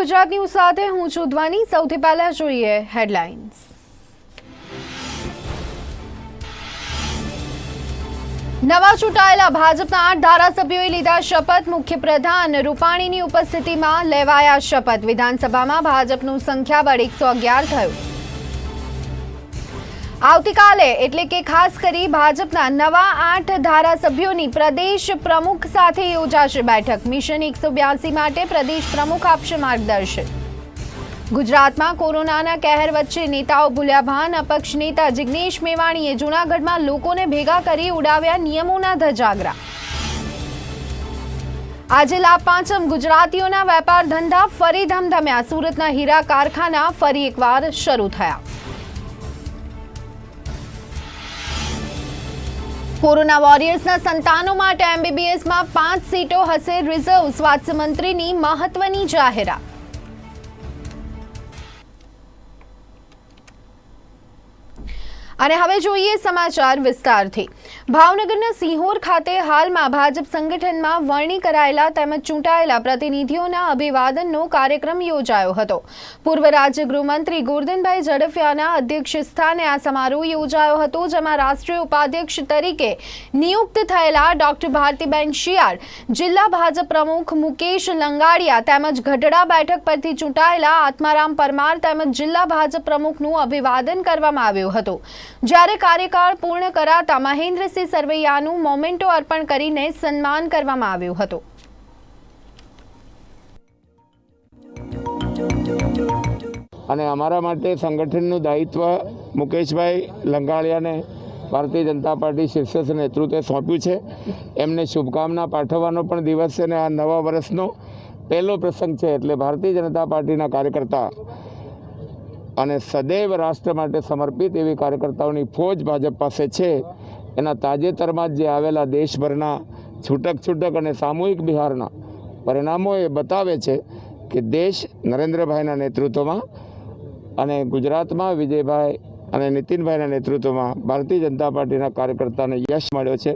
Gujarat news સાથે હું છું ધ્વની। સૌથી પહેલા જોઈએ હેડલાઇન્સ। નવા ચૂંટાયેલા ભાજપના 8 ધારાસભ્યોએ લીધા શપથ। મુખ્યપ્રધાન રૂપાણીની ઉપસ્થિતિમાં લેવાયા શપથ। વિધાનસભામાં ભાજપનું સંખ્યાબળ 111 થયું। આવતીકાલે એટલે કે ખાસ કરી ભાજપના નવા 8 ધારાસભ્યોની પ્રદેશ પ્રમુખ સાથે યોજાશે બેઠક। મિશન 182 માટે પ્રદેશ પ્રમુખ આપશે માર્ગદર્શન। ગુજરાતમાં કોરોનાના કહેર વચ્ચે નેતાઓ ભૂલ્યા ભાન। અપક્ષ નેતા જિગ્નેશ મેવાણીએ જૂનાગઢમાં લોકોને ભેગા કરી ઉડાવ્યા નિયમોના ધજાગરા। આજે લાભ પાંચમ। ગુજરાતીઓના વેપાર ધંધા ફરી ધમધમ્યા। સુરતના હીરા કારખાના ફરી એકવાર શરૂ થયા। કોરોના વોરિયર્સના સંતાનો માટે MBBSમાં 5 સીટો હશે રિઝર્વ। સ્વાસ્થ્ય મંત્રીની મહત્વની જાહેરાત। અને હવે જોઈએ સમાચાર વિસ્તારથી। ભાવનગરના સિંહોર ખાતે હાલમાં ભાજપ સંગઠનમાં વરણી કરાયેલા તેમજ ચૂંટાયેલા પ્રતિનિધિઓના અભિવાદનનો કાર્યક્રમ યોજાયો હતો। પૂર્વ રાજ્ય ગૃહમંત્રી ગોરધનભાઈ ઝડફિયાના અધ્યક્ષ સ્થાને આ સમારોહ યોજાયો હતો, જેમાં રાષ્ટ્રીય ઉપાધ્યક્ષ તરીકે નિયુક્ત થયેલા ડોક્ટર ભારતીબેન શિયાળ, જિલ્લા ભાજપ પ્રમુખ મુકેશ લંગાડિયા તેમજ ગઢડા બેઠક પરથી ચૂંટાયેલા આત્મારામ પરમાર તેમજ જિલ્લા ભાજપ પ્રમુખનું અભિવાદન કરવામાં આવ્યું હતું। જ્યારે કાર્યકાળ પૂર્ણ કરાતા મહેન્દ્રસિંહ સરવૈયાનું મોમેન્ટો અર્પણ કરીને સન્માન કરવામાં આવ્યું હતું। અને અમારા માટે સંગઠનનું દાયિત્વ મુકેશભાઈ લંગાડિયાને ભારતીય જનતા પાર્ટી શીર્ષસ્થ નેતૃત્વે સોંપ્યું છે। એમને શુભકામના પાઠવવાનો પણ દિવસ છે અને આ નવા વર્ષનો પહેલો પ્રસંગ છે। એટલે ભારતીય જનતા પાર્ટીના કાર્યકર્તા અને સદૈવ રાષ્ટ્ર માટે સમર્પિત એવી કાર્યકર્તાઓની ફોજ ભાજપ પાસે છે। એના તાજેતરમાં જે આવેલા દેશભરના છૂટક અને સામૂહિક બિહારના પરિણામો એ બતાવે છે કે દેશ નરેન્દ્રભાઈના નેતૃત્વમાં અને ગુજરાતમાં વિજયભાઈ અને નીતિનભાઈના નેતૃત્વમાં ભારતીય જનતા પાર્ટીના કાર્યકર્તાને યશ મળ્યો છે।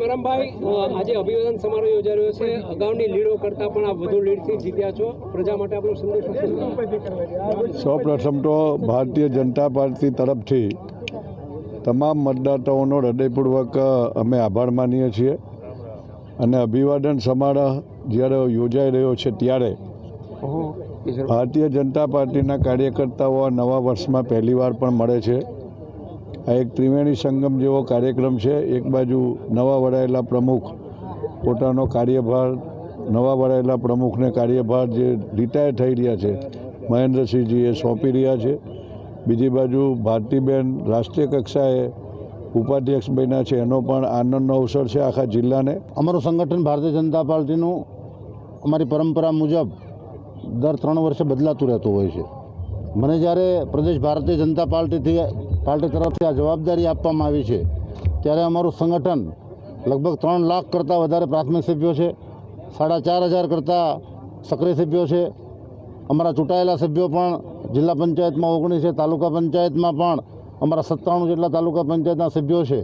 પરમભાઈ, આજે અભિવાદન સમારોહ યોજાઈ રહ્યો છે। અગાઉની લીડો કરતાં પણ આપ વધુ લીડથી જીત્યા છો। પ્રજા માટે આપણો સંદેશ। સૌપ્રથમ તો ભારતીય જનતા પાર્ટી તરફથી તમામ મતદાતાઓનો હૃદયપૂર્વક અમે આભાર માનીએ છીએ। અને અભિવાદન સમારોહ જ્યારે યોજાઈ રહ્યો છે ત્યારે ભારતીય જનતા પાર્ટીના કાર્યકર્તાઓ આ નવા વર્ષમાં પહેલીવાર પણ મળે છે। આ એક ત્રિવેણી સંગમ જેવો કાર્યક્રમ છે। એક બાજુ નવા વડાયેલા પ્રમુખ પોતાનો કાર્યભાર, નવા વડાયેલા પ્રમુખને કાર્યભાર જે રિટાયર થઈ રહ્યા છે મહેન્દ્રસિંહજી એ સોંપી રહ્યા છે। બીજી બાજુ ભારતીબેન રાષ્ટ્રીય કક્ષાએ ઉપાધ્યક્ષ બન્યા છે, એનો પણ આનંદનો અવસર છે આખા જિલ્લાને। અમારું સંગઠન ભારતીય જનતા પાર્ટીનું અમારી પરંપરા મુજબ દર 3 વર્ષે બદલાતું રહેતું હોય છે। મને જ્યારે પ્રદેશ ભારતીય જનતા પાર્ટી તરફથી આ જવાબદારી આપવામાં આવી છે ત્યારે અમારું સંગઠન લગભગ 3 લાખ કરતાં વધારે પ્રાથમિક સભ્યો છે, 4,500 કરતાં સક્રિય સભ્યો છે। અમારા ચૂંટાયેલા સભ્યો પણ જિલ્લા પંચાયતમાં 19 છે, તાલુકા પંચાયતમાં પણ અમારા 97 જેટલા તાલુકા પંચાયતના સભ્યો છે।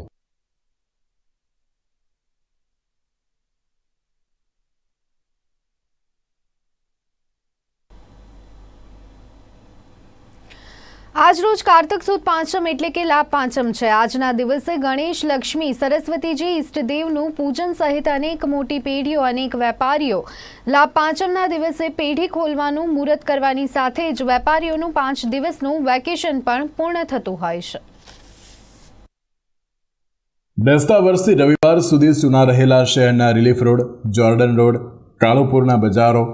આજ રોજ કાર્તક સુદ પાંચમ એટલે કે લાભ પાંચમ છે। આજના દિવસે ગણેશ, લક્ષ્મી, સરસ્વતીજી ઈષ્ટદેવનું પૂજન સહિત અનેક મોટી પેઢીઓ, અનેક વેપારીઓ લાભ પાંચમના દિવસે પેઢી ખોલવાનું મુહૂર્ત કરવાની સાથે જ વેપારીઓનું 5 દિવસનું વેકેશન પણ પૂર્ણ થતું હોય છે। બેસતા વર્ષથી રવિવાર સુધી સૂના રહેલા શહેરના રિલીફ રોડ, જોર્ડન રોડ, કાળુપુરના બજારો,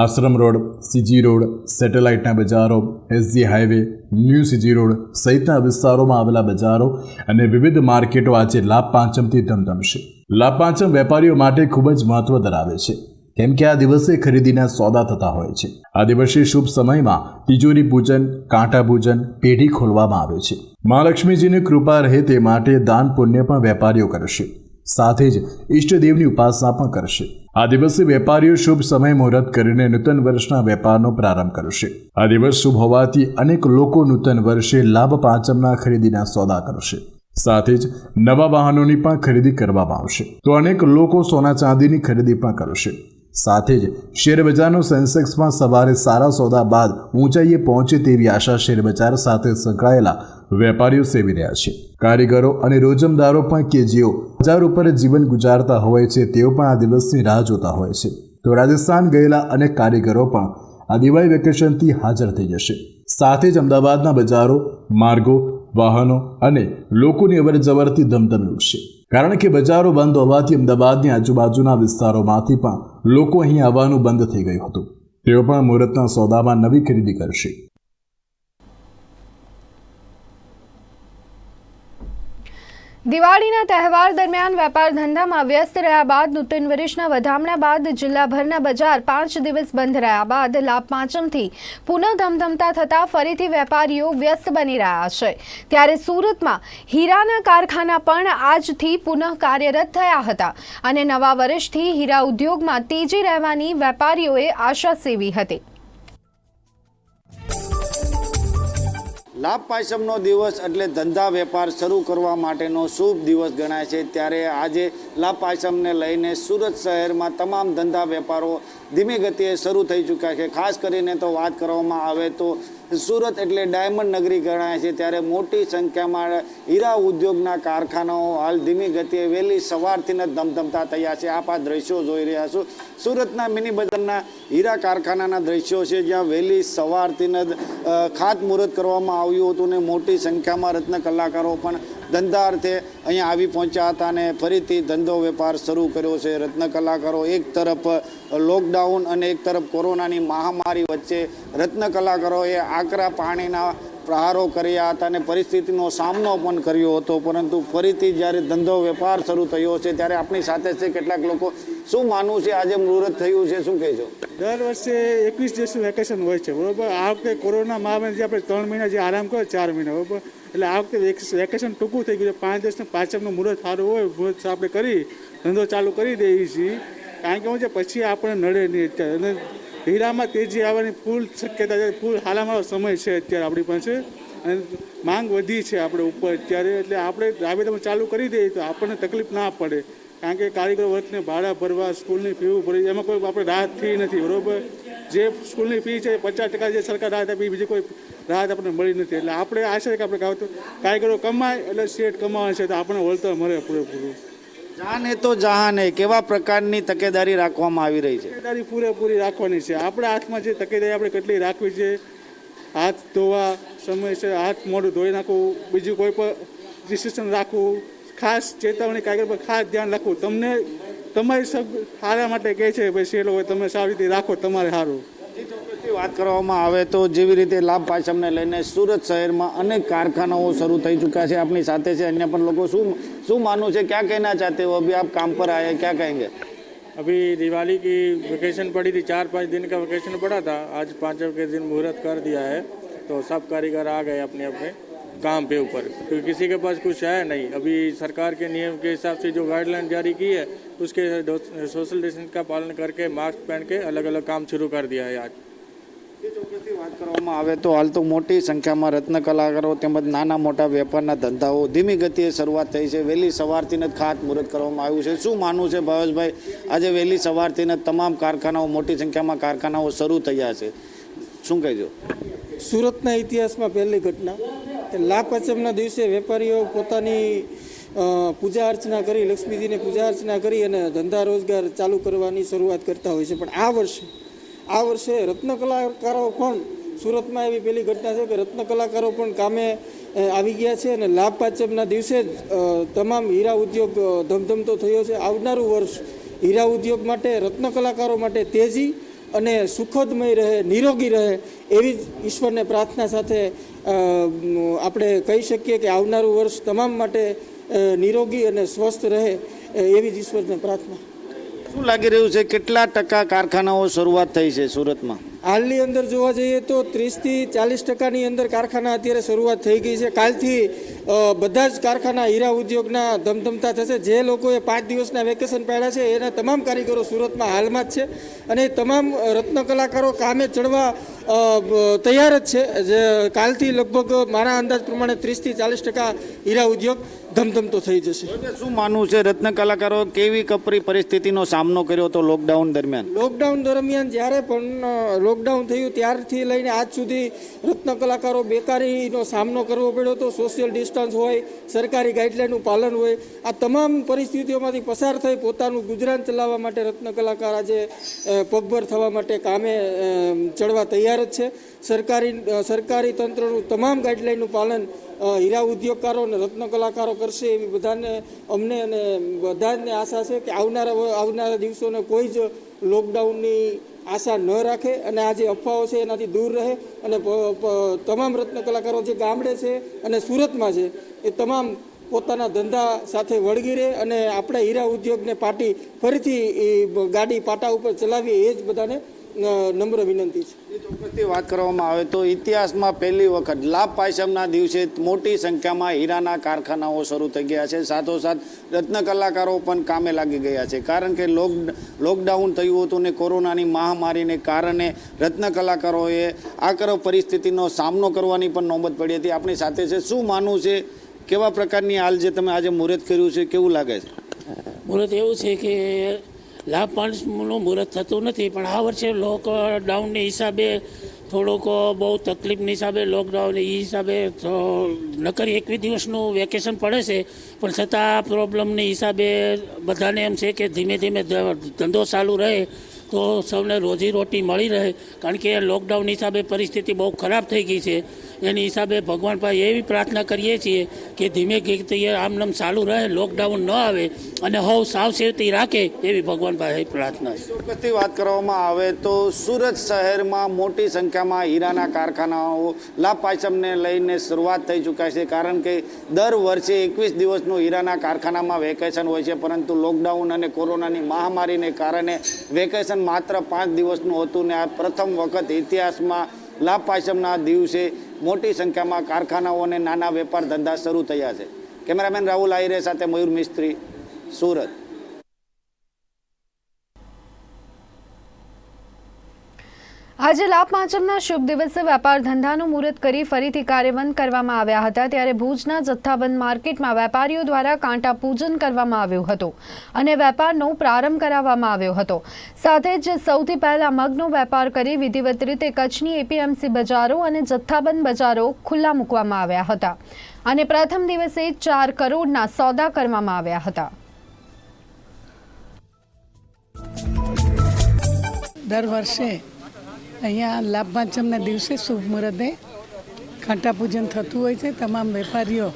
આશ્રમ રોડ, સીજી રોડ, સેટેલાઇટના બજારો, SG highway, new CG road સહિતના વિસ્તારોમાં આવેલા બજારો અને વિવિધ માર્કેટો આજે લાભ પાંચમથી ધમધમશે। લાભ પાંચમ વેપારીઓ માટે ખૂબ જ મહત્વ ધરાવે છે, કેમ કે આ દિવસે ખરીદીના સોદા થતા હોય છે। આ દિવસે શુભ સમયમાં તિજોરી પૂજન, કાંટા પૂજન, પેઢી ખોલવામાં આવે છે। મહાલક્ષ્મીજીની કૃપા રહે તે માટે દાન પુણ્ય પણ વેપારીઓ કરશે, સાથે જ ઈષ્ટદેવની ઉપાસના પણ કરશે। આ દિવસે વેપારીઓ શુભ સમય મુહૂર્ત કરીને નૂતન વર્ષના વેપારનો પ્રારંભ કરશે। આ દિવસ શુભ હોવાથી અનેક લોકો નૂતન વર્ષે લાભ પાંચમના ખરીદીના સોદા કરશે। સાથે જ નવા વાહનોની પણ ખરીદી કરવામાં આવશે, તો અનેક લોકો સોના ચાંદીની ખરીદી પણ કરશે। સાથે જ શેરબજારનું સેન્સેક્સ પણ સવારે સારા સોદા બાદ ઊંચાઈએ પહોંચે તેવી આશા શેરબજાર સાથે સંકળાયેલા વેપારીઓ સેવી રહ્યા છે. કારીગરો અને રોજમદારો પણ કે જેઓ બજાર ઉપર જીવન ગુજારતા હોય છે તેઓ પણ આ દિવસની રાહ જોતા હોય છે. તો રાજસ્થાન ગયેલા અનેક કારીગરો પણ આ દિવાળી વેકેશનથી હાજર થઈ જશે. સાથે જ અમદાવાદના બજારો, માર્ગો, વાહનો અને લોકોની અવરજવરથી ધમધમી ઉઠશે. કારણ કે બજારો બંધ હોવાથી અમદાવાદની આજુબાજુના વિસ્તારોમાંથી પણ લોકો અહીં આવવાનું બંધ થઈ ગયું હતું. તેઓ પણ મુહૂર્તના સોદામાં નવી ખરીદી કરશે. દિવાળીના તહેવાર દરમિયાન વેપાર ધંધામાં વ્યસ્ત રહ્યા બાદ નૂતન વર્ષના વધામણા બાદ જિલ્લાભરના બજાર 5 દિવસ બંધ રહ્યા બાદ લાભ પાંચમથી પુનઃ ધમધમતા થતા ફરીથી વેપારીઓ વ્યસ્ત બની રહ્યા છે. ત્યારે સુરતમાં હીરાના કારખાના પણ આજથી પુનઃ કાર્યરત થયા હતા અને નવા વર્ષથી હીરા ઉદ્યોગમાં તેજી રહેવાની વેપારીઓએ આશા સેવી હતી. લાભ પાંચમનો દિવસ એટલે ધંધા વેપાર શરૂ કરવા માટેનો શુભ દિવસ ગણાય છે. ત્યારે આજે લાભ પાંચમને લઈને સુરત શહેરમાં તમામ ધંધા વેપારો ધીમી ગતિએ શરૂ થઈ ચૂક્યા છે. ખાસ કરીને તો વાત કરવામાં આવે તો સુરત એટલે ડાયમંડ નગરી ગણાય છે. ત્યારે મોટી સંખ્યામાં હીરા ઉદ્યોગના કારખાનાઓ હાલ ધીમી ગતિએ વહેલી સવારથી જ ધમધમતા થયા છે. આપ આ દ્રશ્યો જોઈ રહ્યા છો સુરતના મિની બજારના હીરા કારખાનાના દ્રશ્યો છે, જ્યાં વહેલી સવારથી જ ખાતમુહૂર્ત કરવામાં આવ્યું હતું ને મોટી સંખ્યામાં રત્ન કલાકારો પણ ધંધા અર્થે અહીંયા આવી પહોંચ્યા હતા અને ફરીથી ધંધો વેપાર શરૂ કર્યો છે. રત્ન કલાકારો એક તરફ લોકડાઉન અને એક તરફ કોરોનાની મહામારી વચ્ચે રત્ન કલાકારોએ આકરા પાણીના પ્રહારો કર્યા હતા અને પરિસ્થિતિનો સામનો પણ કર્યો હતો, પરંતુ ફરીથી જ્યારે ધંધો વેપાર શરૂ થયો છે ત્યારે આપણી સાથે છે કેટલાક લોકો. શું માનવું છે, આજે મુહૂર્ત થયું છે, શું કહેજો? દર વર્ષે 21 દિવસનું વેકેશન હોય છે, બરોબર. આ વખતે કોરોના મહામારી જે આપણે 3 મહિના જે આરામ કર્યો 4 મહિના, બરોબર. એટલે આ વખતે વેકેશન ટૂંકું થઈ ગયું. 5 દિવસનું પાંચમનું મુહૂર્ત સારું હોય, મુહૂર્ત આપણે કરી ધંધો ચાલુ કરી દઈએ છીએ. કારણ કે હું છે પછી આપણે નડે નહીં અત્યારે. અને હીરામાં તેજી આવવાની ફૂલ શક્યતા છે, ફૂલ હાલામાલો સમય છે અત્યારે આપણી પાસે અને માંગ વધી છે આપણે ઉપર અત્યારે. એટલે આપણે રાબેતામાં ચાલુ કરી દઈએ તો આપણને તકલીફ ના પડે. કારણ કે કારીગર વર્ગને ભાડા ભરવા, સ્કૂલની ફી ભરી, એમાં કોઈ આપણે રાહત થઈ નથી, બરાબર. જે સ્કૂલની ફી છે 50% જે સરકાર રાહત આપી, બીજી કોઈ રાહત આપણને મળી નથી. એટલે આપણે આશા છે કે આપણે કારીગરો કમાય એટલે શેઠ કમાવા છે તો આપણને વળતર મળે પૂરેપૂરું. જાને તો જહાને કેવા પ્રકારની તકેદારી રાખવામાં આવી રહી છે? તકેદારી પૂરેપૂરી રાખવાની છે. આપણે હાથમાં જે તકેદારી આપણે કેટલી રાખવી છે, હાથ ધોવા સમય છે, હાથ મોઢું ધોઈ નાખવું, બીજું કોઈ પણ રિસ્ટ્રિક્શન રાખવું, ખાસ ચેતવણી કાગળ પર ખાસ ધ્યાન રાખવું. તમને તમારી સારા માટે કહે છે ભાઈ શેઠ લોકો, તમે સારી રીતે રાખો, તમારે સારું. વાત કરવામાં આવે તો જેવી રીતે લાભ પાંચમને લઈને સુરત શહેરમાં અનેક કારખાનાઓ શરૂ થઈ ચૂક્યા છે. આપણી સાથે છે અન્ય પણ લોકો. શું માનવું છે, क्या कहना चाहते हो? अभी आप काम पर आए, क्या कहेंगे? अभी दिवाली की वेकेशन पड़ी थी, 4-5 दिन का वेकेशन पड़ा था. आज 5 के दिन मुहूर्त कर दिया है तो सब कारीगर आ गए अपने अपने काम पे ऊपर, क्योंकि किसी के पास कुछ है नहीं. अभी सरकार के नियम के हिसाब से जो गाइडलाइन जारी की है उसके सोशल डिस्टेंस का पालन करके मास्क पहन के अलग अलग काम शुरू कर दिया है आज. વાત કરવામાં આવે તો હાલ તો મોટી સંખ્યામાં રત્ન કલાકારો તેમજ નાના મોટા વેપારના ધંધાઓ ધીમી ગતિએ શરૂઆત થઈ છે. વહેલી સવારથી જ ખાતમુહૂર્ત કરવામાં આવ્યું છે. શું માનવું છે ભાવેશભાઈ, આજે વહેલી સવારથી જ તમામ કારખાનાઓ, મોટી સંખ્યામાં કારખાનાઓ શરૂ થયા છે, શું કહેજો? સુરતના ઇતિહાસમાં પહેલી ઘટના કે લાભ પાંચમના દિવસે વેપારીઓ પોતાની પૂજા અર્ચના કરી, લક્ષ્મીજીને પૂજા અર્ચના કરી અને ધંધા રોજગાર ચાલુ કરવાની શરૂઆત કરતા હોય છે. પણ આ વર્ષે રત્ન કલાકારો પણ સુરતમાં એવી પહેલી ઘટના છે કે રત્ન કલાકારો પણ કામે આવી ગયા છે અને લાભ પાંચમના દિવસે જ તમામ હીરા ઉદ્યોગ ધમધમતો થયો છે. આવનારું વર્ષ હીરા ઉદ્યોગ માટે, રત્ન કલાકારો માટે તેજી અને સુખદમય રહે, નિરોગી રહે એવી જ ઈશ્વરને પ્રાર્થના સાથે આપણે કહી શકીએ કે આવનારું વર્ષ તમામ માટે નિરોગી અને સ્વસ્થ રહે એવી જ ઈશ્વરને પ્રાર્થના. શું લાગી રહ્યું છે, કેટલા ટકા કારખાનાઓ શરૂઆત થઈ છે સુરતમાં? હાલની અંદર જોવા જઈએ તો 30-40% અંદર કારખાના અત્યારે શરૂઆત થઈ ગઈ છે. કાલથી બધા જ કારખાના હીરા ઉદ્યોગના ધમધમતા થશે. જે લોકોએ 5 દિવસના વેકેશન પાડ્યા છે એના તમામ કારીગરો સુરતમાં હાલમાં જ છે અને તમામ રત્ન કલાકારો કામે ચડવા તૈયાર જ છે. જે કાલથી લગભગ મારા અંદાજ પ્રમાણે 30-40% હીરા ઉદ્યોગ ધમધમતો થઈ જશે. શું માનવું છે, રત્ન કલાકારો કેવી કપરી પરિસ્થિતિનો સામનો કર્યો હતો લોકડાઉન દરમિયાન? લોકડાઉન દરમિયાન જ્યારે પણ લોકડાઉન થયું ત્યારથી લઈને આજ સુધી રત્ન કલાકારો બેકારીનો સામનો કરવો પડ્યો હતો. સોશિયલ ડિસ્ટન્સ હોય, સરકારી ગાઈડલાઈનનું પાલન હોય, આ તમામ પરિસ્થિતિઓમાંથી પસાર થઈ પોતાનું ગુજરાન ચલાવવા માટે રત્ન કલાકાર આજે પગભર થવા માટે કામે ચડવા તૈયાર જ છે. સરકારી તંત્રનું તમામ ગાઈડલાઈનનું પાલન હીરા ઉદ્યોગકારો અને રત્ન કલાકારો કરશે એવી બધાને અમને અને બધાને આશા છે કે આવનારા દિવસોને કોઈ જ લોકડાઉનની આશા ન રાખે અને આ જે અફવાઓ છે એનાથી દૂર રહે અને તમામ રત્ન કલાકારો જે ગામડે છે અને સુરતમાં છે એ તમામ પોતાના ધંધા સાથે વળગી રહે અને આપણે હીરા ઉદ્યોગને ફરીથી ગાડી પાટા ઉપર ચલાવીએ એ જ બધાને નમ્ર વિનંતી છે. ચોક્કસથી વાત કરવામાં આવે તો ઇતિહાસમાં પહેલી વખત લાભ પાંચમના દિવસે મોટી સંખ્યામાં હીરાના કારખાનાઓ શરૂ થઈ ગયા છે. સાથોસાથ રત્ન કલાકારો પણ કામે લાગી ગયા છે. કારણ કે લોકડાઉન થયું હતું ને કોરોનાની મહામારીને કારણે રત્ન કલાકારોએ આકર પરિસ્થિતિનો સામનો કરવાની પણ નોબત પડી હતી. આપણી સાથે છે, શું માનવું છે, કેવા પ્રકારની હાલ જે તમે આજે મુહૂર્ત કર્યું છે કેવું લાગે છે? મુહૂર્ત એવું છે કે લાભ પાંચમનું મુહૂર્ત થતું નથી, પણ આ વર્ષે લોકડાઉનની હિસાબે થોડુંક બહુ તકલીફની હિસાબે લોકડાઉનની હિસાબે નકર 21 દિવસનું વેકેશન પડે છે, પણ છતાં પ્રોબ્લેમની હિસાબે બધાને એમ છે કે ધીમે ધીમે ધંધો ચાલુ રહે તો સૌને રોજીરોટી મળી રહે. કારણ કે લોકડાઉન હિસાબે પરિસ્થિતિ બહુ ખરાબ થઈ ગઈ છે. એની હિસાબે ભગવાન પાસે એવી પ્રાર્થના કરીએ છીએ કે ધીમે ધીમે આમનામ ચાલુ રહે, લોકડાઉન ન આવે અને હવ સાવચેતી રાખે એવી ભગવાન પાસે પ્રાર્થના છે. ચોક્કસથી વાત કરવામાં આવે તો સુરત શહેરમાં મોટી સંખ્યામાં હીરાના કારખાનાઓ લાભ પાંચમને લઈને શરૂઆત થઈ ચૂક્યા છે. કારણ કે દર વર્ષે 21 દિવસનું હીરાના કારખાનામાં વેકેશન હોય છે, પરંતુ લોકડાઉન અને કોરોનાની મહામારીને કારણે વેકેશન માત્ર 5 દિવસનું હતું ને આ પ્રથમ વખત ઇતિહાસમાં લાભ પાંચમના દિવસે મોટી સંખ્યામાં કારખાનાઓ અને નાના વેપાર ધંધા શરૂ થયા છે. કેમેરામેન રાહુલ આહિરે સાથે મયુર મિસ્ત્રી, સુરત. આજે લાભ પાંચમના શુભ દિવસે વેપાર ધંધાનું મુહૂર્ત કરી ફરીથી કાર્યબંધ કરવામાં આવ્યા હતા. ત્યારે ભુજના જથ્થાબંધ માર્કેટમાં વેપારીઓ દ્વારા કાંટા પૂજન કરવામાં આવ્યું હતું અને વેપારનો પ્રારંભ કરાવવામાં આવ્યો હતો. સાથે જ સૌથી પહેલા મગનો વેપાર કરી વિધિવત રીતે કચ્છની એપીએમસી બજારો અને જથ્થાબંધ બજારો ખુલ્લા મૂકવામાં આવ્યા હતા અને પ્રથમ દિવસે 4 કરોડના સોદા કરવામાં આવ્યા હતા. દર વર્ષે અહીંયા લાભ પાંચમના દિવસે શુભ મુહૂર્તે કાંટા પૂજન થતું હોય છે. તમામ વેપારીઓ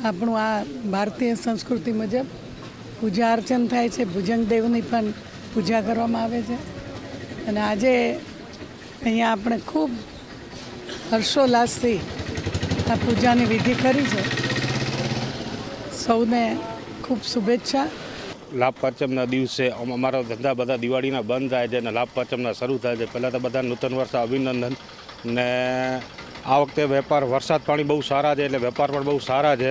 આપણું આ ભારતીય સંસ્કૃતિ મુજબ પૂજા અર્ચન થાય છે. ભુજંગ દેવની પણ પૂજા કરવામાં આવે છે અને આજે અહીંયા આપણે ખૂબ હર્ષોલ્લાસથી આ પૂજાની વિધિ કરી છે. સૌને ખૂબ શુભેચ્છા. લાભ પાંચમના દિવસે અમારા ધંધા બધા દિવાળીના બંધ થાય છે અને લાભ પાંચમના શરૂ થાય છે. પહેલાં તો બધા નૂતન વર્ષ અભિનંદન. ને આ વખતે વેપાર વરસાદ પાણી બહુ સારા છે એટલે વેપાર પણ બહુ સારા છે.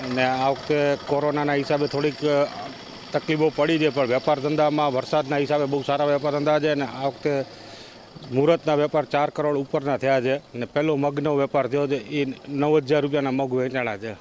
અને આ વખતે કોરોનાના હિસાબે થોડીક તકલીફો પડી છે, પણ વેપાર ધંધામાં વરસાદના હિસાબે બહુ સારા વેપાર ધંધા છે. અને આ વખતે મુહૂર્તના વેપાર 4 કરોડ ઉપરના થયા છે અને પહેલો મગનો વેપાર થયો છે એ 9,000 રૂપિયાના મગ વેચાણા છે.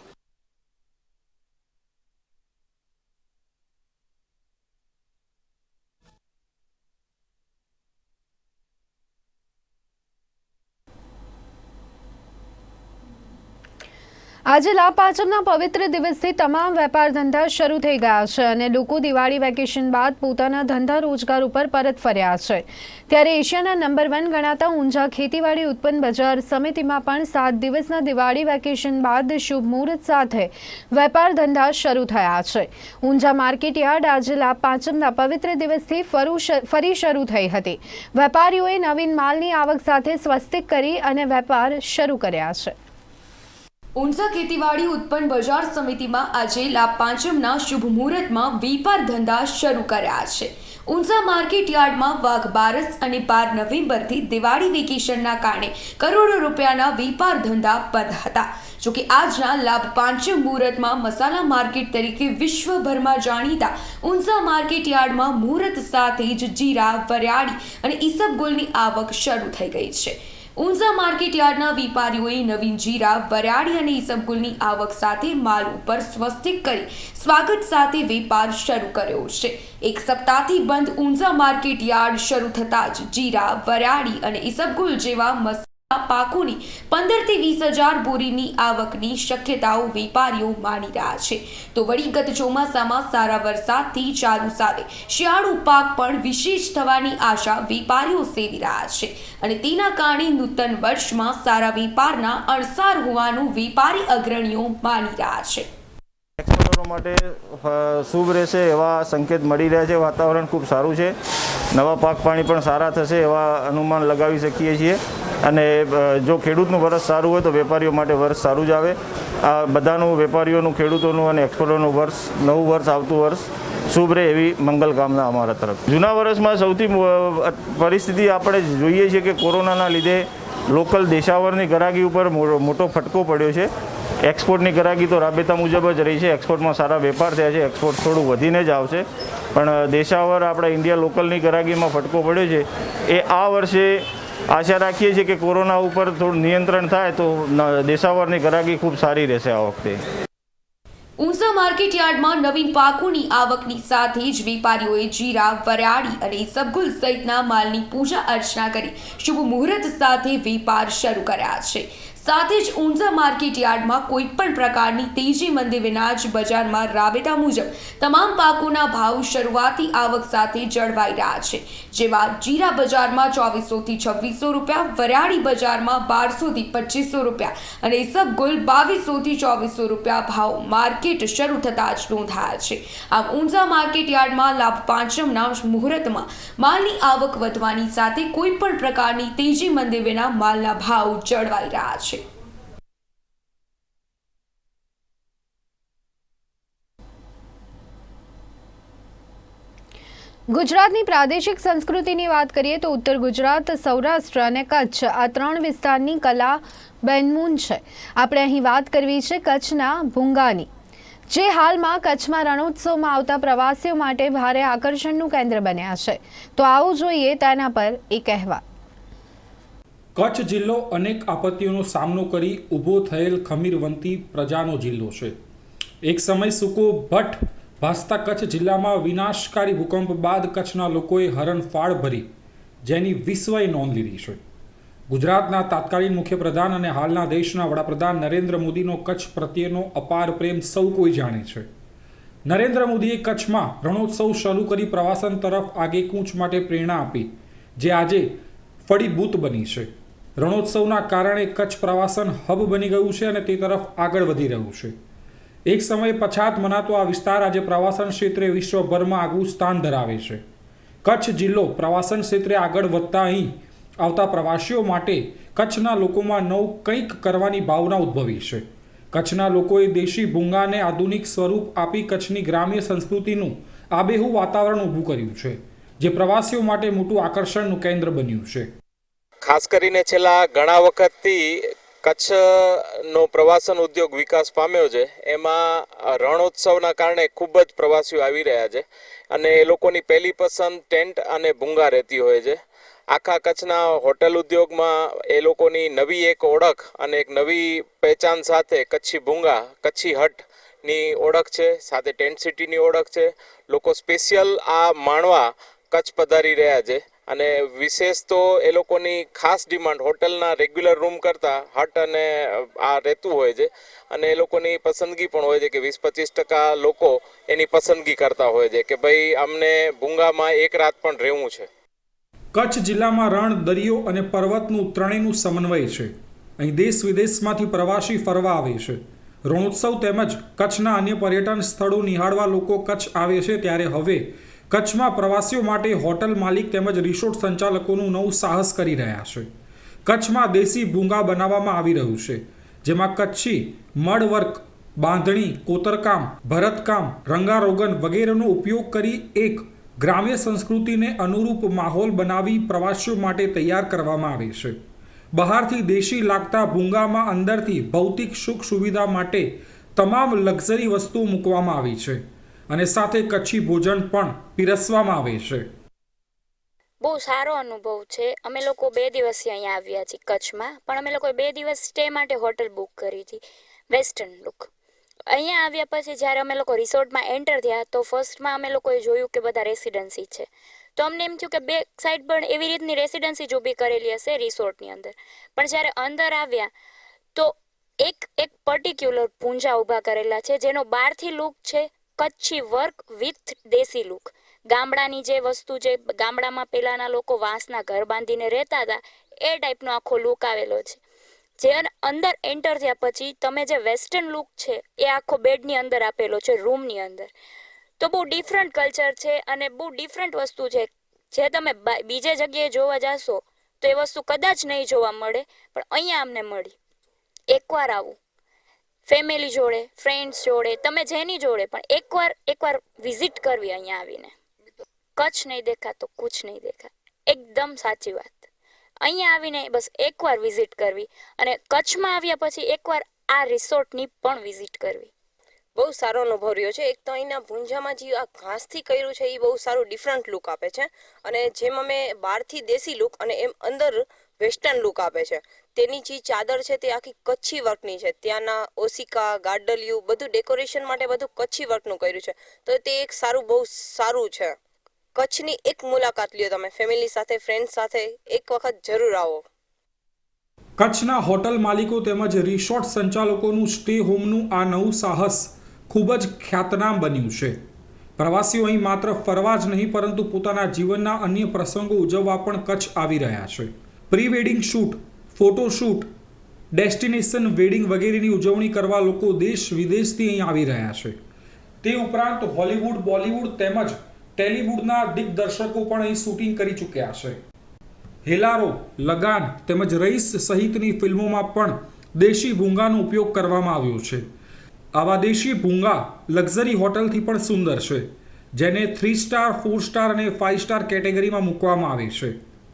આજે લાભ પાંચમના પવિત્ર દિવસથી તમામ વેપાર ધંધા શરૂ થઈ ગયા છે અને લોકો દિવાળી વેકેશન બાદ પોતાના ધંધા રોજગાર ઉપર પરત ફર્યા છે. ત્યારે એશિયાના નંબર 1 ગણાતા ઊંઝા ખેતીવાડી ઉત્પન્ન બજાર સમિતિમાં પણ 7 દિવસના દિવાળી વેકેશન બાદ શુભ મુહૂર્ત સાથે વેપાર ધંધા શરૂ થયા છે. ઊંઝા માર્કેટ યાર્ડ આજે લાભ પાંચમના પવિત્ર દિવસથી ફરી શરૂ થઈ હતી. વેપારીઓએ નવીન માલની આવક સાથે સ્વસ્તિક કરી અને વેપાર શરૂ કર્યા છે. ઊંઝા ખેતીવાડી ઉત્પન્ન બજાર સમિતિમાં આજે લાભ પાંચમના શુભ મુહૂર્તમાં વેપાર ધંધા શરૂ કર્યા છે. ઊંઝા માર્કેટ યાર્ડમાં વાઘ બારસ અને 12 નવેમ્બરથી દિવાળી વેકેશનના કારણે કરોડો રૂપિયાના વેપાર ધંધા બંધ હતા. જોકે આજના લાભ પાંચમ મુહૂર્તમાં મસાલા માર્કેટ તરીકે વિશ્વભરમાં જાણીતા ઊંઝા માર્કેટ યાર્ડમાં મુહૂર્ત સાથે જ જીરા, વરિયાળી અને ઈસબગુલની આવક શરૂ થઈ ગઈ છે. ઊંઝા માર્કેટયાર્ડના વેપારીઓએ નવીન જીરા, વરિયાળી અને ઈસબગુલની આવક સાથે માલ ઉપર સ્વસ્તિક કરી સ્વાગત સાથે વેપાર શરૂ કર્યો છે. એક સપ્તાહથી બંધ ઊંઝા માર્કેટયાર્ડ શરૂ થતાં જ જીરા, વરિયાળી અને ઈસબગુલ જેવા પાકોની 15 થી 20,000 બોરીની આવકની શક્યતાઓ વેપારીઓ માની રહ્યા છે. તો વળી ગત ચોમાસામાં સારા વરસાદથી ચાલુ સાલે શિયાળુ પાક પણ વિશેષ થવાની આશા વેપારીઓ સેવી રહ્યા છે અને તેના કારણે નૂતન વર્ષમાં સારા વેપારના અણસાર હોવાનું વેપારી અગ્રણીઓ માની રહ્યા છે. એક્સપોર્ટરો માટે શુભ રહેશે એવા સંકેત મળી રહ્યા છે. વાતાવરણ ખૂબ સારું છે. નવા પાક પાણી પણ સારા થશે એવા અનુમાન લગાવી શકીએ છીએ અને જો ખેડૂતનું વર્ષ સારું હોય તો વેપારીઓ માટે વર્ષ સારું જ આવે. આ બધાનું વેપારીઓનું, ખેડૂતોનું અને એક્સપોર્ટરોનું વર્ષ, નવું વર્ષ, આવતું વર્ષ શુભ રહે એવી મંગલ કામના અમારા તરફ. જૂના વર્ષમાં સૌથી પરિસ્થિતિ આપણે જોઈએ છીએ કે કોરોનાના લીધે લોકલ દેશાવરની ગરાગી ઉપર મોટો ફટકો પડ્યો છે. એક્સપોર્ટની ગરાગી તો રાબેતા મુજબ જ રહી છે. એક્સપોર્ટમાં સારા વેપાર થયા છે. એક્સપોર્ટ થોડું વધીને જ આવશે, પણ દેશાવર આપણા ઇન્ડિયા લોકલની ગરાગીમાં ફટકો પડ્યો છે. એ આ વર્ષે આશા રાખીએ છીએ કે કોરોના ઉપર થોડું નિયંત્રણ થાય તો દેશાવરની ગરાગી ખૂબ સારી રહેશે આ વખતે. ઊંઝા માર્કેટયાર્ડમાં નવીન પાકોની આવકની સાથે જ વેપારીઓએ જીરા, વરિયાળી અને ઈસબગુલ સહિતના માલની પૂજા અર્ચના કરી શુભ મુહૂર્ત સાથે વેપાર શરૂ કર્યા છે. સાથે જ ઊંઝા માર્કેટયાર્ડમાં કોઈ પણ પ્રકારની તેજી મંદી વિના જ બજારમાં રાબેતા મુજબ તમામ પાકોના ભાવ શરૂઆતી આવક સાથે જળવાઈ રહ્યા છે. જેમાં જીરા બજારમાં 2400 થી 2600 રૂપિયા, વરિયાળી બજારમાં 1200 થી 2500 રૂપિયા અને ઈસબગુલ 2200 થી 2400 રૂપિયા ભાવ માર્કેટ શરૂ થતાં જ નોંધાયા છે. આમ ઊંઝા માર્કેટયાર્ડમાં લાભ પાંચમના મુહૂર્તમાં માલની આવક વધવાની સાથે કોઈ પણ પ્રકારની તેજી મંદી વિના માલના ભાવ જળવાઈ રહ્યા છે. ગુજરાતની પ્રાદેશિક સંસ્કૃતિની વાત કરીએ તો ઉત્તર ગુજરાત, સૌરાષ્ટ્ર અને કચ્છ આ ત્રણ વિસ્તારની કલા બેનમૂન છે. આપણે અહીં વાત કરવી છે કચ્છના ભૂંગાની, જે હાલમાં કચ્છમાં રણોત્સવમાં આવતા પ્રવાસીઓ માટે ભારે આકર્ષણનું કેન્દ્ર બન્યા છે. તો આવો જોઈએ તેના પર એક અહેવાલ. કચ્છ જિલ્લો અનેક આપત્તિઓનો સામનો કરી ઊભો થયેલ ખમીરવંતી પ્રજાનો જિલ્લો છે. એક સમય સૂકો ભટ્ટ ભાસતા કચ્છ જિલ્લામાં વિનાશકારી ભૂકંપ બાદ કચ્છના લોકોએ હરણફાળ ભરી જેની વિશ્વએ નોંધ લીધી છે. ગુજરાતના તાત્કાલિક મુખ્યપ્રધાન અને હાલના દેશના વડાપ્રધાન નરેન્દ્ર મોદીનો કચ્છ પ્રત્યેનો અપાર પ્રેમ સૌ કોઈ જાણે છે. નરેન્દ્ર મોદીએ કચ્છમાં રણોત્સવ શરૂ કરી પ્રવાસન તરફ આગેકૂચ માટે પ્રેરણા આપી, જે આજે ફળીભૂત બની છે. રણોત્સવના કારણે કચ્છ પ્રવાસન હબ બની ગયું છે અને તે તરફ આગળ વધી રહ્યું છે. એક સમયે પછાત મનાતો આ વિસ્તાર આજે પ્રવાસન ક્ષેત્રે વિશ્વભરમાં આગવું સ્થાન ધરાવે છે. કચ્છ જિલ્લો પ્રવાસન ક્ષેત્રે આગળ વધતા અહીં આવતા પ્રવાસીઓ માટે કચ્છના લોકોમાં નવું કંઈક કરવાની ભાવના ઉદ્ભવી છે. કચ્છના લોકોએ દેશી ભૂંગાને આધુનિક સ્વરૂપ આપી કચ્છની ગ્રામ્ય સંસ્કૃતિનું આબેહૂબ વાતાવરણ ઊભું કર્યું છે, જે પ્રવાસીઓ માટે મોટું આકર્ષણનું કેન્દ્ર બન્યું છે. ખાસ કરીને છેલ્લા ઘણા વખતથી કચ્છનો પ્રવાસન ઉદ્યોગ વિકાસ પામ્યો છે. એમાં રણોત્સવના કારણે ખૂબ જ પ્રવાસીઓ આવી રહ્યા છે અને એ લોકોની પહેલી પસંદ ટેન્ટ અને ભૂંગા રહેતી હોય છે. આખા કચ્છના હોટેલ ઉદ્યોગમાં એ લોકોની નવી એક ઓળખ અને એક નવી પહેચાન સાથે કચ્છી ભૂંગા, કચ્છી હટની ઓળખ છે, સાથે ટેન્ટ સિટીની ઓળખ છે. લોકો સ્પેશિયલ આ માણવા કચ્છ પધારી રહ્યા છે અને વિશેષ તો એ લોકોની ખાસ ડિમાન્ડ હોટલના રેગ્યુલર રૂમ કરતાં હટ અને આ રહેતું હોય છે અને એ લોકોની પસંદગી પણ હોય છે કે 20-25% લોકો એની પસંદગી કરતા હોય છે કે ભાઈ અમને ભૂંગામાં એક રાત પણ રહેવું છે. કચ્છ જિલ્લામાં રણ, દરિયો અને પર્વતનું ત્રણેયનું સમન્વય છે. અહીં દેશ વિદેશમાંથી પ્રવાસી ફરવા આવે છે. રણોત્સવ તેમજ કચ્છના અન્ય પર્યટન સ્થળો નિહાળવા લોકો કચ્છ આવે છે, ત્યારે હવે કચ્છમાં પ્રવાસીઓ માટે હોટલ માલિક તેમજ રિસોર્ટ સંચાલકોનું નવું સાહસ કરી રહ્યા છે. કચ્છમાં દેશી ભૂંગા બનાવવામાં આવી રહ્યું છે, જેમાં કચ્છી મડવર્ક, બાંધણી, કોતરકામ, ભરતકામ, રંગારોગન વગેરેનો ઉપયોગ કરી એક ગ્રામ્ય સંસ્કૃતિને અનુરૂપ માહોલ બનાવી પ્રવાસીઓ માટે તૈયાર કરવામાં આવે છે. બહારથી દેશી લાગતા ભૂંગામાં અંદરથી ભૌતિક સુખ સુવિધા માટે તમામ લક્ઝરી વસ્તુઓ મૂકવામાં આવી છે અને સાથે કચ્છી ભોજન પણ પીરસવામાં આવે છે. બહુ સારો અનુભવ છે. અમે લોકો 2 દિવસથી અહીંયા આવ્યા છીએ કચ્છમાં, પણ અમે લોકોએ 2 દિવસ સ્ટે માટે હોટલ બુક કરી હતી વેસ્ટર્ન લુક. અહીંયા આવ્યા પછી જ્યારે અમે લોકો રિસોર્ટમાં એન્ટર થયા તો ફર્સ્ટમાં અમે લોકોએ જોયું કે બધા રેસિડન્સી છે. તો અમને એમ થયું કે બેક સાઈડ પણ એવી રીતની રેસિડન્સી જ ઊભી કરેલી હશે રિસોર્ટની અંદર. પણ જ્યારે અંદર આવ્યા તો એક પર્ટિક્યુલર પૂંજા ઊભા કરેલા છે જેનો બહારથી લુક છે કચ્છી વર્ક વિથ દેશી લુક. ગામડાની જે વસ્તુ જે ગામડામાં પહેલાંના લોકો વાંસના ઘર બાંધીને રહેતા હતા એ ટાઈપનો આખો લુક આવેલો છે. જે અંદર એન્ટર થયા પછી તમે જે વેસ્ટર્ન લુક છે એ આખો બેડની અંદર આપેલો છે રૂમની અંદર. તો બહુ ડિફરન્ટ કલ્ચર છે અને બહુ ડિફરન્ટ વસ્તુ છે. જે તમે બીજે જગ્યાએ જોવા જશો તો એ વસ્તુ કદાચ નહીં જોવા મળે, પણ અહીંયા અમને મળી. એકવાર આવું ફેમિલી જોડે, ફ્રેન્ડ્સ જોડે, તમે જેની જોડે પણ એકવાર વિઝિટ કરવી અહીંયા આવીને. કચ્છ નહીં દેખા તો કુછ નહીં દેખા, એકદમ સાચી વાત. અહીંયા આવીને બસ એકવાર વિઝિટ કરવી અને કચ્છમાં આવ્યા પછી એકવાર આ રિસોર્ટની પણ વિઝિટ કરવી. બહુ સારો અનુભવ રહ્યો છે. એક તો અહીંના ભૂંજામાં જે આ ઘાસથી કર્યું છે એ બહુ સારું ડિફરન્ટ લુક આપે છે, અને જેમ અમે બહારથી દેશી લુક અને એમ અંદર વેસ્ટર્ન લુક આપે છે. તેની જે ચાદર છે તે આખી કચ્છી વર્કની છે. ત્યાંના ઓસિકા, ગાર્ડલિયું બધું ડેકોરેશન માટે બધું કચ્છી વર્કનું કર્યું છે. તો તે એક બહુ સારું છે. કચ્છની એક મુલાકાત લ્યો તમે ફેમિલી સાથે, ફ્રેન્ડ સાથે, એક વખત જરૂર આવો. કચ્છના હોટલ માલિકો તેમજ રિસોર્ટ સંચાલકોનું સ્ટે હોમનું આ નવું સાહસ ખૂબ જ ખ્યાતનામ બન્યું છે. પ્રવાસીઓ અહીં માત્ર ફરવા જ નહીં પરંતુ પોતાના જીવનના અન્ય પ્રસંગો ઉજવવા પણ કચ્છ આવી રહ્યા છે. Pre wedding shoot, photoshoot, destination wedding વગેરેની ઉજવણી કરવા લોકો દેશ વિદેશથી અહીં આવી રહ્યા છે. તે ઉપરાંત હોલિવૂડ, બોલિવૂડ તેમજ ટેલિવૂડના દિગ્દર્શકો પણ અહીં શૂટિંગ કરી ચૂક્યા છે. હેલારો, લગાન તેમજ રઈસ સહિતની ફિલ્મોમાં પણ દેશી ભૂંગાનો ઉપયોગ કરવામાં આવ્યો છે. આવા દેશી ભૂંગા લક્ઝરી હોટલથી પણ સુંદર છે, જેને 3 સ્ટાર, 4 સ્ટાર અને 5 સ્ટાર કેટેગરીમાં મૂકવામાં આવે છે.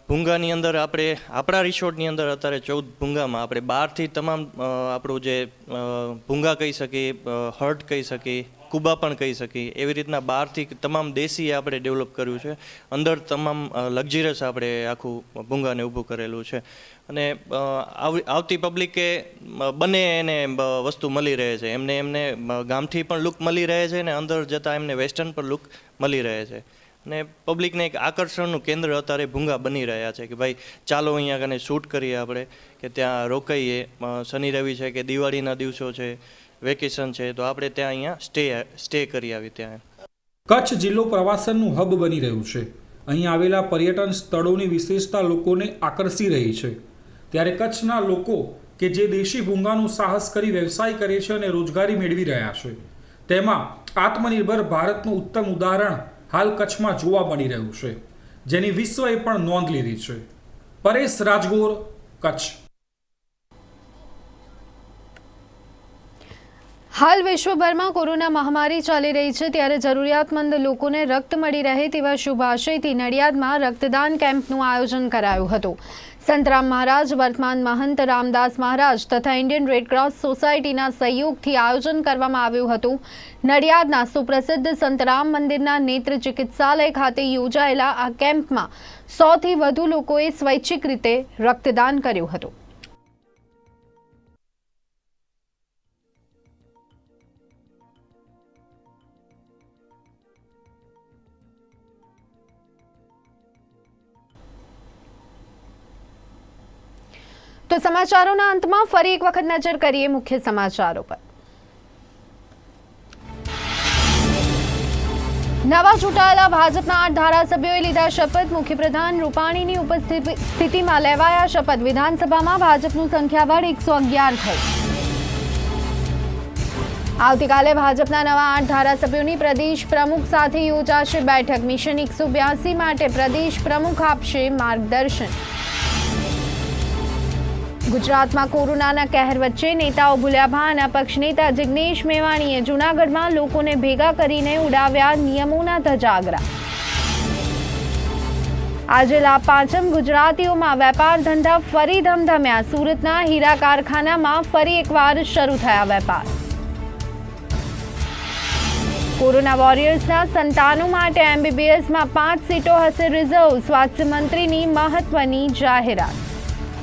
ભૂંગાની અંદર આપણા રિસોર્ટની અંદર અત્યારે 14 ભૂંગામાં આપણે બહારથી તમામ આપણું જે ભૂંગા કહી શકીએ, હર્ટ કહી શકીએ, કુબા પણ કહી શકીએ, એવી રીતના બહારથી તમામ દેશી આપણે ડેવલપ કર્યું છે. અંદર તમામ લક્ઝરિયસ આપણે આખું ભૂંગાને ઊભું કરેલું છે. અને આવતી પબ્લિકે બંને એને વસ્તુ મળી રહે છે. એમને ગામથી પણ લુક મળી રહે છે અને અંદર જતાં એમને વેસ્ટર્ન પણ લુક મળી રહે છે. અને પબ્લિકને એક આકર્ષણનું કેન્દ્ર અત્યારે ભૂંગા બની રહ્યા છે કે ભાઈ ચાલો અહીંયા કને શૂટ કરીએ, આપણે કે ત્યાં રોકાઈએ. શનિ રવિ છે કે દિવાળીના દિવસો છે, વેકેશન છે, તો આપણે ત્યાં અહીંયા સ્ટે કરી આવી. ત્યાં કચ્છ જિલ્લો પ્રવાસનનું હબ બની રહ્યું છે. અહીં આવેલા પર્યટન સ્થળોની વિશેષતા લોકોને આકર્ષી રહી છે. ત્યારે કચ્છના લોકો કે જે દેશી ભૂંગાનું સાહસ કરી વ્યવસાય કરે છે અને રોજગારી મેળવી રહ્યા છે, તેમાં આત્મનિર્ભર ભારતનું ઉત્તમ ઉદાહરણ હાલ કચ્છમાં જોવા મળી રહ્યું છે, જેની વિશ્વએ પણ નોંધ લીધી છે. પરેશ રાજગોર, કચ્છ. હાલ વિશ્વભરમાં કોરોના મહામારી ચાલી રહી છે, ત્યારે જરૂરિયાતમંદ લોકોને રક્ત મળી રહે તેવા શુભ આશયથી નડિયાદમાં રક્તદાન કેમ્પનું આયોજન કરાયું હતું. સંતરામ મહારાજ, વર્તમાન મહંત રામદાસ મહારાજ તથા ઇન્ડિયન રેડક્રોસ સોસાયટીના સહયોગથી આયોજન કરવામાં આવ્યું હતું. નડિયાદના સુપ્રસિદ્ધ સંતરામ મંદિરના નેત્ર ચિકિત્સાલય ખાતે યોજાયેલા આ કેમ્પમાં 100થી વધુ લોકોએ સ્વૈચ્છિક રીતે રક્તદાન કર્યું હતું. તો સમાચારોના અંતમાં ફરી એક વખત નજર કરીએ મુખ્ય સમાચારો પર. નવા ચૂંટાયેલા ભાજપના 8 ધારાસભ્યોએ લીધા શપથ. મુખ્યપ્રધાન રૂપાણીની ઉપસ્થિતિમાં લેવાયા શપથ. વિધાનસભામાં ભાજપનું સંખ્યાબળ 111 થઈ. આવતીકાલે ભાજપના નવા 8 ધારાસભ્યોની પ્રદેશ પ્રમુખ સાથે યોજાશે બેઠક. મિશન 182 માટે પ્રદેશ પ્રમુખ આપશે માર્ગદર્શન. ગુજરાતમાં કોરોનાના કહેર વચ્ચે નેતાઓ ભૂલ્યા ભાન. અપક્ષ નેતા જિગ્નેશ મેવાણીએ જૂનાગઢમાં લોકોને ભેગા કરીને ઉડાવ્યા નિયમોના ધજાગરા. આજે લાભ પાંચમ. ગુજરાતીઓમાં વેપાર ધંધા ફરી ધમધમ્યા. સુરતના હીરા કારખાનામાં ફરી એકવાર શરૂ થયા વેપાર. કોરોના વોરિયર્સના સંતાનો માટે MBBSમાં 5 સીટો હશે રિઝર્વ. સ્વાસ્થ્ય મંત્રીની મહત્વની જાહેરાત.